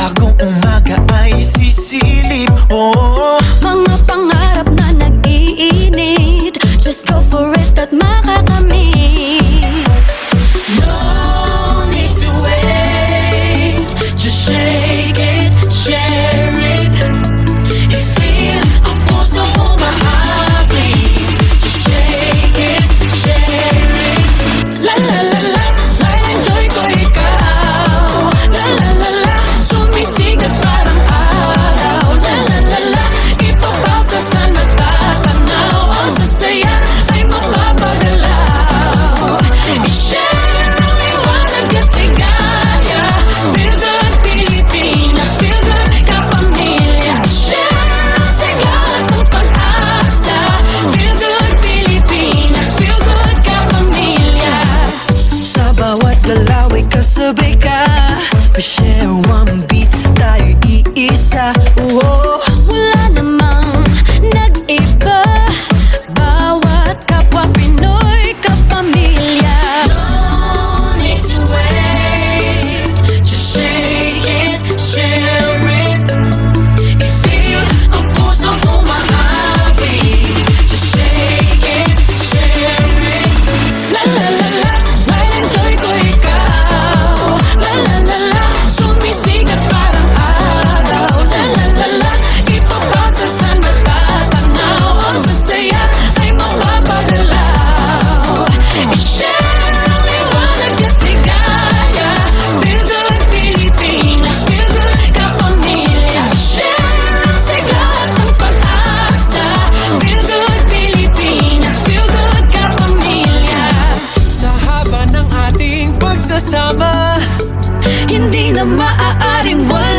bagong umaga ay sisilip. Oh, mga pangarap na nag-iinit, just go for it at makakamit. no need to wait, just shake it, share it. I-feel ang puso mo mahapit. Just shake it, share it. La la la la, may enjoy ko ikaw. La la la la, sumisigat parang araw. La la la la, ipapasa sa natatanaw. Ang sasaya ay mapapagalaw. I-share ang liwanag at ligaya. Feel good Pilipinas, feel good kapamilya. Share ang sigla at ang pag-asa. Feel good Pilipinas, feel good kapamilya. Sa bawat galaw ay kasabay ka. We share one beat, tayo iisa. Oh, Wala namang nag-iba, bawat kapwa Pinoy kapamilya. no need to wait, just shake it, share it. I-feel ang puso mo mahapit. Just shake it, share it. La la la la, may enjoy ko ikaw. La la la la, sumisigat parang araw. La la la la, ipapasa sa natatanaw. Ang sasaya ay mapapagalaw. I-share ang liwanag at ligaya. Feel good Pilipinas, feel good kapamilya. Share ang sigla at ang pag-asa. Feel good Pilipinas, feel good kapamilya. Sa haba ng ating pagsasama, Hindi na maaaring wala